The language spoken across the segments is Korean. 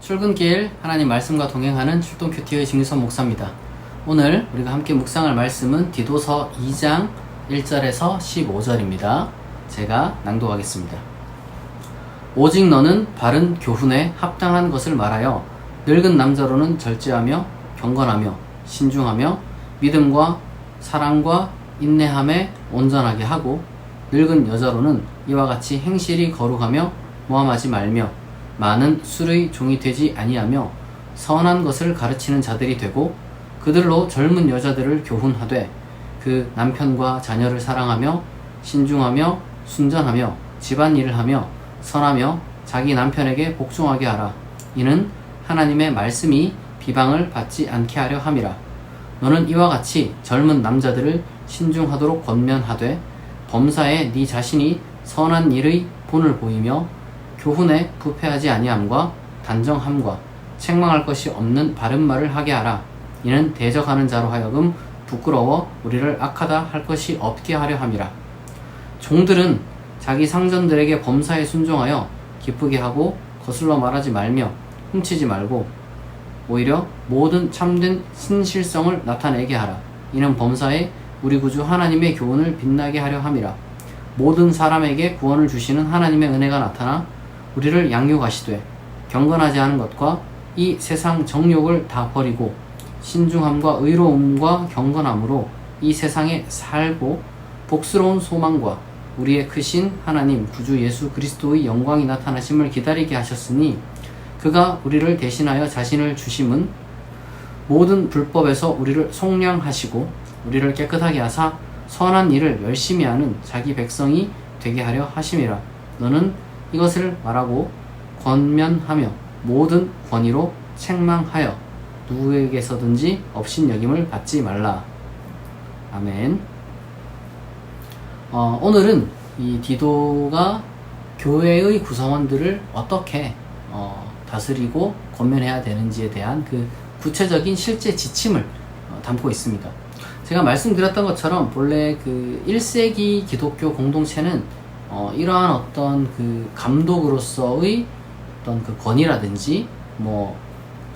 출근길 하나님 말씀과 동행하는 출동큐티의 진규선 목사입니다. 오늘 우리가 함께 묵상할 말씀은 디도서 2장 1절에서 15절입니다. 제가 낭독하겠습니다. 오직 너는 바른 교훈에 합당한 것을 말하여 늙은 남자로는 절제하며 경건하며 신중하며 믿음과 사랑과 인내함에 온전하게 하고 늙은 여자로는 이와 같이 행실이 거룩하며 모함하지 말며 많은 술의 종이 되지 아니하며 선한 것을 가르치는 자들이 되고 그들로 젊은 여자들을 교훈하되 그 남편과 자녀를 사랑하며 신중하며 순전하며 집안일을 하며 선하며 자기 남편에게 복종하게 하라. 이는 하나님의 말씀이 비방을 받지 않게 하려 함이라. 너는 이와 같이 젊은 남자들을 신중하도록 권면하되 범사에 네 자신이 선한 일의 본을 보이며 교훈에 부패하지 아니함과 단정함과 책망할 것이 없는 바른 말을 하게 하라. 이는 대적하는 자로 하여금 부끄러워 우리를 악하다 할 것이 없게 하려 함이라. 종들은 자기 상전들에게 범사에 순종하여 기쁘게 하고 거슬러 말하지 말며 훔치지 말고 오히려 모든 참된 신실성을 나타내게 하라. 이는 범사에 우리 구주 하나님의 교훈을 빛나게 하려 함이라. 모든 사람에게 구원을 주시는 하나님의 은혜가 나타나 우리를 양육하시되 경건하지 않은 것과 이 세상 정욕을 다 버리고 신중함과 의로움과 경건함으로 이 세상에 살고 복스러운 소망과 우리의 크신 하나님 구주 예수 그리스도의 영광이 나타나심을 기다리게 하셨으니 그가 우리를 대신하여 자신을 주심은 모든 불법에서 우리를 속량하시고 우리를 깨끗하게 하사 선한 일을 열심히 하는 자기 백성이 되게 하려 하심이라. 너는 이것을 말하고 권면하며 모든 권위로 책망하여 누구에게서든지 업신여김을 받지 말라. 아멘. 오늘은 이 디도가 교회의 구성원들을 어떻게 다스리고 권면해야 되는지에 대한 그 구체적인 실제 지침을 담고 있습니다. 제가 말씀드렸던 것처럼 본래 그 1세기 기독교 공동체는 이러한 어떤 그 감독으로서의 어떤 그 권위라든지 뭐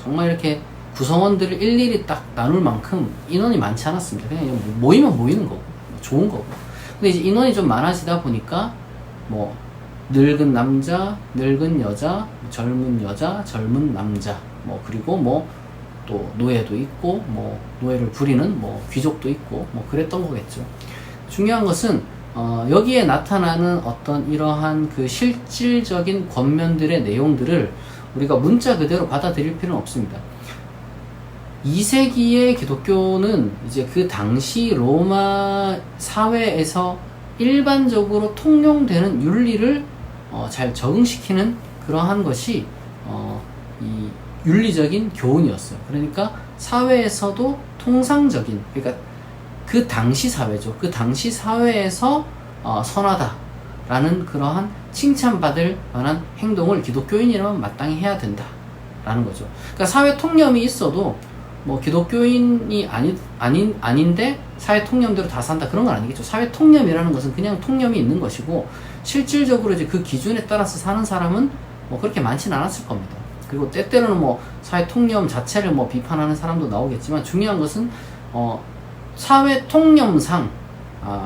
정말 이렇게 구성원들을 일일이 딱 나눌 만큼 인원이 많지 않았습니다. 그냥 모이면 모이는 거고 좋은 거고. 근데 이제 인원이 좀 많아지다 보니까 뭐 늙은 남자, 늙은 여자, 젊은 여자, 젊은 남자, 뭐 그리고 뭐 또 노예도 있고 뭐 노예를 부리는 뭐 귀족도 있고 뭐 그랬던 거겠죠. 중요한 것은 여기에 나타나는 어떤 이러한 그 실질적인 권면들의 내용들을 우리가 문자 그대로 받아들일 필요는 없습니다. 2세기의 기독교는 이제 그 당시 로마 사회에서 일반적으로 통용되는 윤리를 잘 적응시키는 그러한 것이 이 윤리적인 교훈이었어요. 그러니까 사회에서도 통상적인, 그러니까 그 당시 사회죠. 그 당시 사회에서 선하다라는 그러한 칭찬받을 만한 행동을 기독교인이라면 마땅히 해야 된다라는 거죠. 그러니까 사회 통념이 있어도 뭐 기독교인이 아닌데 사회 통념대로 다 산다 그런 건 아니겠죠. 사회 통념이라는 것은 그냥 통념이 있는 것이고 실질적으로 이제 그 기준에 따라서 사는 사람은 뭐 그렇게 많지는 않았을 겁니다. 그리고 때때로는 뭐 사회 통념 자체를 뭐 비판하는 사람도 나오겠지만 중요한 것은 사회 통념상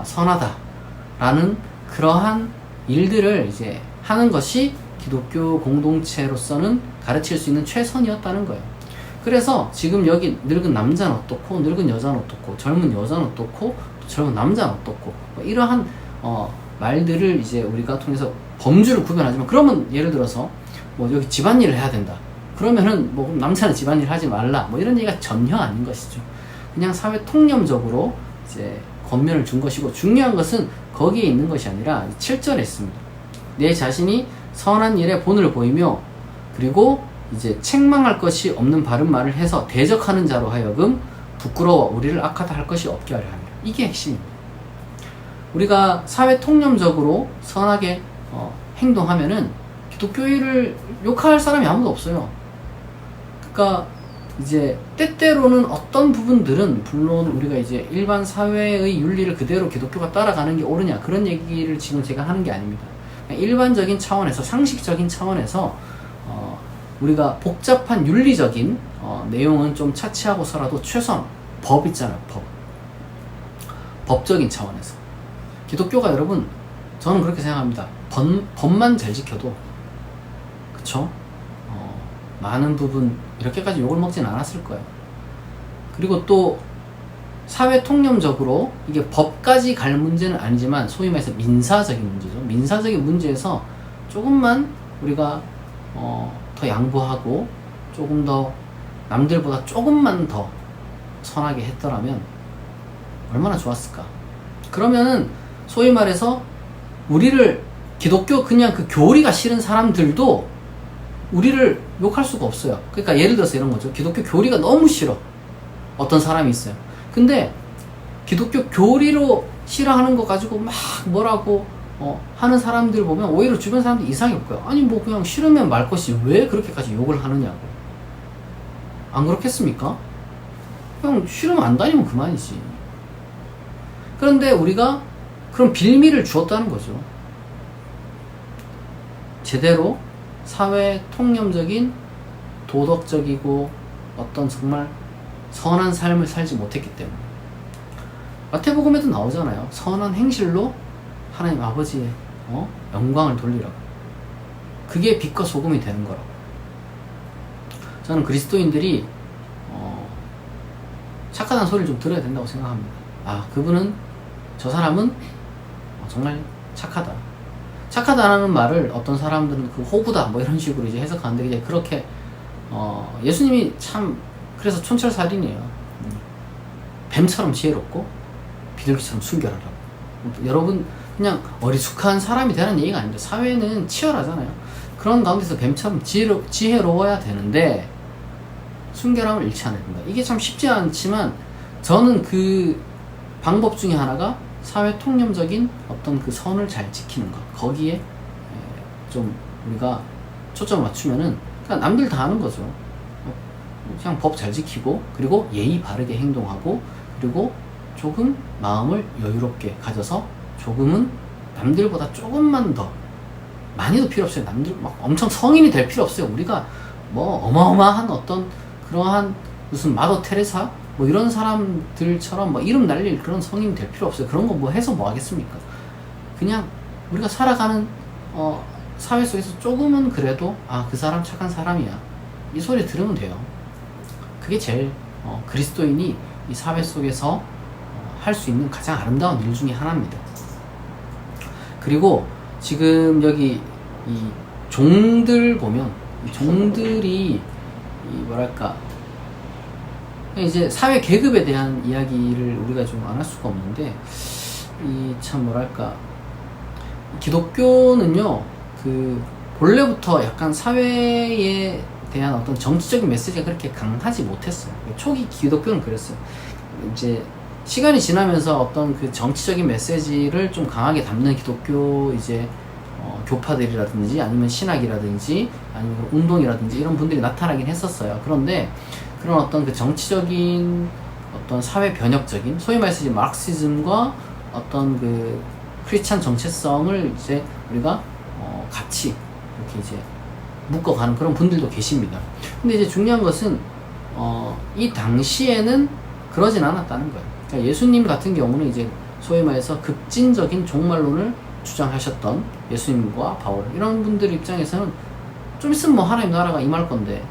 선하다라는 그러한 일들을 이제 하는 것이 기독교 공동체로서는 가르칠 수 있는 최선이었다는 거예요. 그래서 지금 여기 늙은 남자는 어떻고 늙은 여자는 어떻고 젊은 여자는 어떻고 젊은 남자는 어떻고 뭐 이러한 말들을 이제 우리가 통해서 범주를 구별하지만 그러면 예를 들어서 뭐 여기 집안일을 해야 된다. 그러면은 뭐 남자는 집안일 하지 말라. 뭐 이런 얘기가 전혀 아닌 것이죠. 그냥 사회 통념적으로 이제 권면을 준 것이고 중요한 것은 거기에 있는 것이 아니라 7절에 있습니다. 내 자신이 선한 일에 본을 보이며 그리고 이제 책망할 것이 없는 바른 말을 해서 대적하는 자로 하여금 부끄러워 우리를 악하다 할 것이 없게 하려 합니다. 이게 핵심입니다. 우리가 사회 통념적으로 선하게 행동하면은 기독교인을 욕할 사람이 아무도 없어요. 그러니까 이제 때때로는 어떤 부분들은 물론 우리가 이제 일반 사회의 윤리를 그대로 기독교가 따라가는 게 옳으냐 그런 얘기를 지금 제가 하는 게 아닙니다. 일반적인 차원에서 상식적인 차원에서 우리가 복잡한 윤리적인 내용은 좀 차치하고서라도 최소한 법 있잖아요. 법적인 차원에서 기독교가 여러분 저는 그렇게 생각합니다. 법만 잘 지켜도 그쵸? 많은 부분 이렇게까지 욕을 먹진 않았을 거예요. 그리고 또 사회 통념적으로 이게 법까지 갈 문제는 아니지만 소위 말해서 민사적인 문제죠. 민사적인 문제에서 조금만 우리가 더 양보하고 조금 더 남들보다 조금만 더 선하게 했더라면 얼마나 좋았을까. 그러면은 소위 말해서 우리를 기독교 그냥 그 교리가 싫은 사람들도 우리를 욕할 수가 없어요. 그러니까 예를 들어서 이런 거죠. 기독교 교리가 너무 싫어. 어떤 사람이 있어요. 근데 기독교 교리로 싫어하는 거 가지고 막 뭐라고 하는 사람들 보면 오히려 주변 사람들이 이상해 볼 거예요. 아니 뭐 그냥 싫으면 말 것이 왜 그렇게까지 욕을 하느냐고. 안 그렇겠습니까? 그냥 싫으면 안 다니면 그만이지. 그런데 우리가 그런 빌미를 주었다는 거죠. 제대로 사회 통념적인 도덕적이고 어떤 정말 선한 삶을 살지 못했기 때문에. 마태복음에도 나오잖아요. 선한 행실로 하나님 아버지의 영광을 돌리라고. 그게 빛과 소금이 되는 거라고. 저는 그리스도인들이 착하다는 소리를 좀 들어야 된다고 생각합니다. 아, 그분은, 저 사람은 정말 착하다. 착하다라는 말을 어떤 사람들은 그 호구다 뭐 이런 식으로 이제 해석하는데, 이제 그렇게 예수님이 참 그래서 촌철살인이에요. 뱀처럼 지혜롭고 비둘기처럼 순결하라고. 여러분 그냥 어리숙한 사람이 되는 얘기가 아닙니다. 사회는 치열하잖아요. 그런 가운데서 뱀처럼 지혜로워야 되는데 순결함을 잃지 않아야 된다. 이게 참 쉽지 않지만 저는 그 방법 중에 하나가 사회 통념적인 어떤 그 선을 잘 지키는 것. 거기에 좀 우리가 초점을 맞추면은 그냥 남들 다 하는 거죠. 그냥 법 잘 지키고, 그리고 예의 바르게 행동하고, 그리고 조금 마음을 여유롭게 가져서 조금은 남들보다 조금만 더, 많이도 필요 없어요. 남들 막 엄청 성인이 될 필요 없어요. 우리가 뭐 어마어마한 어떤 그러한 무슨 마더 테레사 뭐 이런 사람들처럼 뭐 이름 날릴 그런 성인이 될 필요 없어요. 그런 거 뭐 해서 뭐 하겠습니까? 그냥 우리가 살아가는 사회 속에서 조금은 그래도 그 사람 착한 사람이야, 이 소리 들으면 돼요. 그게 제일 그리스도인이 이 사회 속에서 할 수 있는 가장 아름다운 일 중에 하나입니다. 그리고 지금 여기 이 종들 보면, 이 종들이 뭐랄까, 이제 사회 계급에 대한 이야기를 우리가 좀 안 할 수가 없는데, 이 참 뭐랄까, 기독교는요 그 본래부터 약간 사회에 대한 어떤 정치적인 메시지가 그렇게 강하지 못했어요. 초기 기독교는 그랬어요. 이제 시간이 지나면서 어떤 그 정치적인 메시지를 좀 강하게 담는 기독교 이제 교파들이라든지 아니면 신학이라든지 아니면 운동이라든지 이런 분들이 나타나긴 했었어요. 그런데 그런 어떤 그 정치적인 어떤 사회 변혁적인, 소위 말해서 마르크시즘과 어떤 그 크리스찬 정체성을 이제 우리가 같이 이렇게 이제 묶어가는 그런 분들도 계십니다. 근데 이제 중요한 것은 이 당시에는 그러진 않았다는 거예요. 그러니까 예수님 같은 경우는 이제 소위 말해서 급진적인 종말론을 주장하셨던 예수님과 바울, 이런 분들 입장에서는 좀 있으면 뭐 하나님 나라가 임할 건데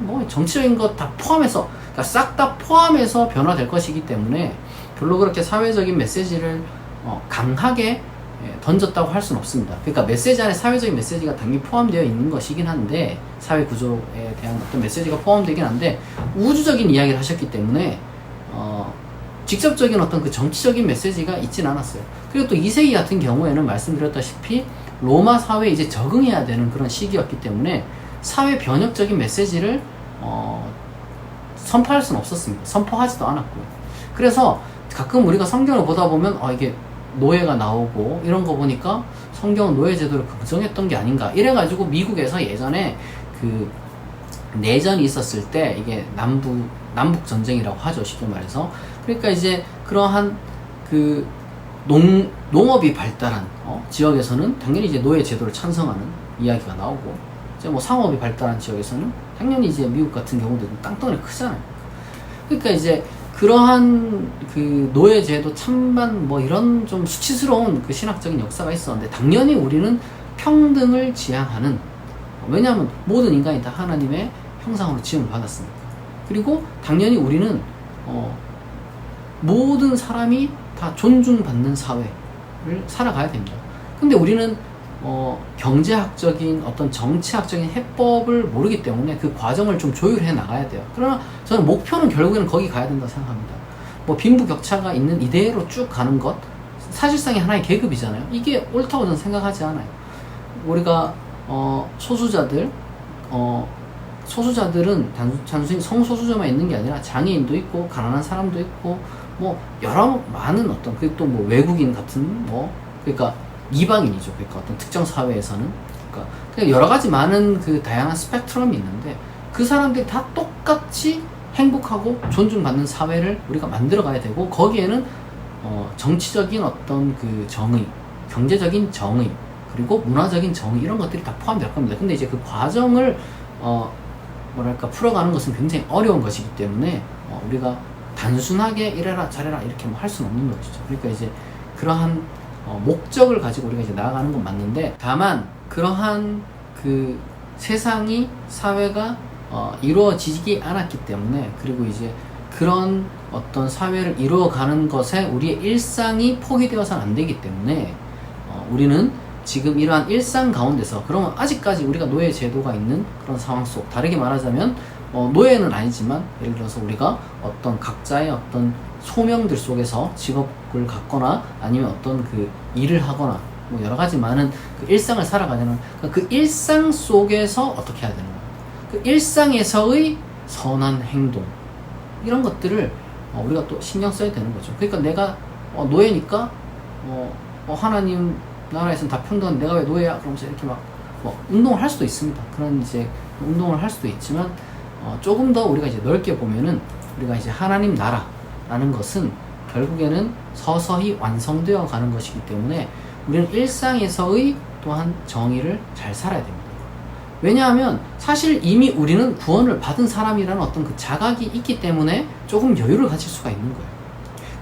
뭐 정치적인 것 다 포함해서, 그러니까 싹 다 포함해서 변화될 것이기 때문에 별로 그렇게 사회적인 메시지를 강하게 던졌다고 할 수는 없습니다. 그러니까 메시지 안에 사회적인 메시지가 당연히 포함되어 있는 것이긴 한데, 사회 구조에 대한 어떤 메시지가 포함되긴 한데 우주적인 이야기를 하셨기 때문에 직접적인 어떤 그 정치적인 메시지가 있진 않았어요. 그리고 또 2세기 같은 경우에는 말씀드렸다시피 로마 사회에 이제 적응해야 되는 그런 시기였기 때문에 사회 변혁적인 메시지를 선포할 수는 없었습니다. 선포하지도 않았고요. 그래서 가끔 우리가 성경을 보다 보면 이게 노예가 나오고 이런 거 보니까 성경은 노예 제도를 긍정했던 게 아닌가, 이래가지고 미국에서 예전에 그 내전이 있었을 때, 이게 남북 전쟁이라고 하죠, 쉽게 말해서. 그러니까 이제 그러한 그 농업이 발달한 지역에서는 당연히 이제 노예 제도를 찬성하는 이야기가 나오고, 이제 뭐 상업이 발달한 지역에서는 당연히 이제 미국 같은 경우도 땅덩어리 크잖아요. 그러니까 이제 그러한 그 노예제도 찬반 뭐 이런 좀 수치스러운 그 신학적인 역사가 있었는데, 당연히 우리는 평등을 지향하는, 왜냐하면 모든 인간이 다 하나님의 형상으로 지음을 받았으니까. 그리고 당연히 우리는 모든 사람이 다 존중받는 사회를 살아가야 됩니다. 근데 우리는 경제학적인 어떤 정치학적인 해법을 모르기 때문에 그 과정을 좀 조율해 나가야 돼요. 그러나 저는 목표는 결국에는 거기 가야 된다고 생각합니다. 뭐 빈부격차가 있는 이대로 쭉 가는 것, 사실상의 하나의 계급이잖아요. 이게 옳다고 저는 생각하지 않아요. 우리가 소수자들은 단순히 성소수자만 있는 게 아니라 장애인도 있고 가난한 사람도 있고 뭐 여러 많은 어떤, 그리고 또 뭐 외국인 같은 그러니까 이방인이죠. 그러니까 어떤 특정 사회에서는 그러니까 여러 가지 많은 그 다양한 스펙트럼이 있는데, 그 사람들이 다 똑같이 행복하고 존중받는 사회를 우리가 만들어 가야 되고, 거기에는 정치적인 어떤 그 정의, 경제적인 정의, 그리고 문화적인 정의, 이런 것들이 다 포함될 겁니다. 근데 이제 그 과정을 풀어가는 것은 굉장히 어려운 것이기 때문에 우리가 단순하게 이래라 저래라 이렇게 할 수는 없는 거죠. 그러니까 이제 그러한 목적을 가지고 우리가 이제 나아가는 건 맞는데, 다만 그러한 그 세상이, 사회가 이루어지지 않았기 때문에, 그리고 이제 그런 어떤 사회를 이루어가는 것에 우리의 일상이 포기되어서는 안 되기 때문에 우리는 지금 이러한 일상 가운데서, 그러면 아직까지 우리가 노예 제도가 있는 그런 상황 속, 다르게 말하자면 노예는 아니지만 예를 들어서 우리가 어떤 각자의 어떤 소명들 속에서 직업을 갖거나 아니면 어떤 그 일을 하거나 뭐 여러 가지 많은 그 일상을 살아가려는 그 일상 속에서 어떻게 해야 되는가, 그 일상에서의 선한 행동, 이런 것들을 우리가 또 신경 써야 되는 거죠. 그러니까 내가 노예니까 하나님 나라에서는 다 평등한, 내가 왜 노예야? 그러면서 이렇게 막 운동을 할 수도 있습니다. 그런 이제 운동을 할 수도 있지만 조금 더 우리가 이제 넓게 보면은, 우리가 이제 하나님 나라라는 것은 결국에는 서서히 완성되어 가는 것이기 때문에 우리는 일상에서의 또한 정의를 잘 살아야 됩니다. 왜냐하면 사실 이미 우리는 구원을 받은 사람이라는 어떤 그 자각이 있기 때문에 조금 여유를 가질 수가 있는 거예요.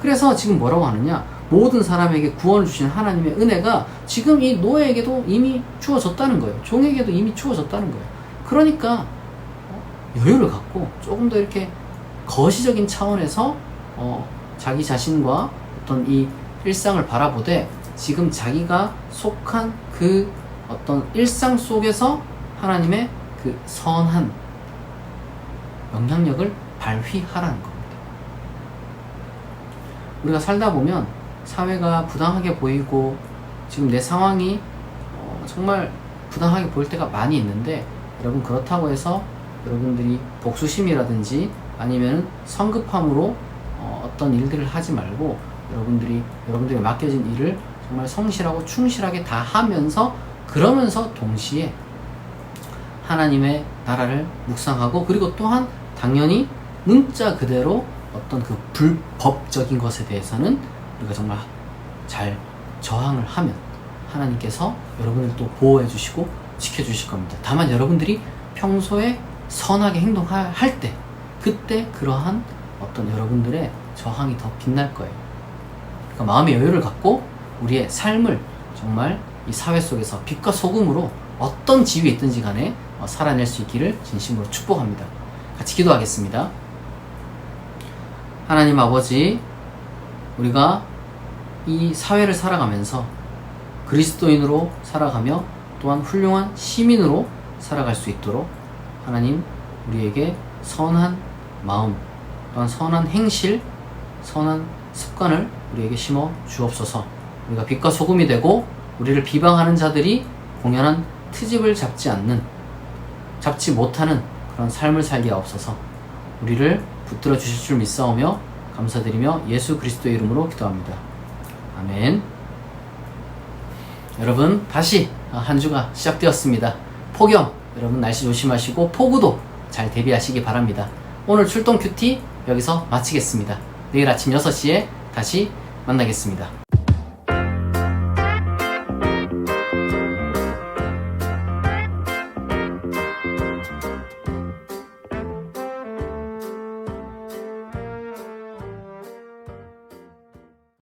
그래서 지금 뭐라고 하느냐, 모든 사람에게 구원을 주신 하나님의 은혜가 지금 이 노예에게도 이미 주어졌다는 거예요. 종에게도 이미 주어졌다는 거예요. 그러니까 여유를 갖고 조금 더 이렇게 거시적인 차원에서 자기 자신과 어떤 이 일상을 바라보되, 지금 자기가 속한 그 어떤 일상 속에서 하나님의 그 선한 영향력을 발휘하라는 겁니다. 우리가 살다 보면 사회가 부당하게 보이고 지금 내 상황이 정말 부당하게 보일 때가 많이 있는데, 여러분 그렇다고 해서 여러분들이 복수심이라든지 아니면 성급함으로 어떤 일들을 하지 말고, 여러분들이 맡겨진 일을 정말 성실하고 충실하게 다 하면서, 그러면서 동시에 하나님의 나라를 묵상하고, 그리고 또한 당연히 문자 그대로 어떤 그 불법적인 것에 대해서는 우리가 정말 잘 저항을 하면 하나님께서 여러분을 또 보호해 주시고 지켜 주실 겁니다. 다만 여러분들이 평소에 선하게 행동할 때, 그때 그러한 어떤 여러분들의 저항이 더 빛날 거예요. 그러니까 마음의 여유를 갖고 우리의 삶을 정말 이 사회 속에서 빛과 소금으로 어떤 지위에 있든지 간에 살아낼 수 있기를 진심으로 축복합니다. 같이 기도하겠습니다. 하나님 아버지, 우리가 이 사회를 살아가면서 그리스도인으로 살아가며 또한 훌륭한 시민으로 살아갈 수 있도록 하나님, 우리에게 선한 마음, 또한 선한 행실, 선한 습관을 우리에게 심어 주옵소서. 우리가 빛과 소금이 되고 우리를 비방하는 자들이 공연한 트집을 잡지 못하는 그런 삶을 살게 하옵소서. 우리를 붙들어 주실 줄 믿사오며 감사드리며 예수 그리스도의 이름으로 기도합니다. 아멘. 여러분, 다시 한 주가 시작되었습니다. 폭염, 여러분 날씨 조심하시고 폭우도 잘 대비하시기 바랍니다. 오늘 출동 큐티 여기서 마치겠습니다. 내일 아침 6시에 다시 만나겠습니다.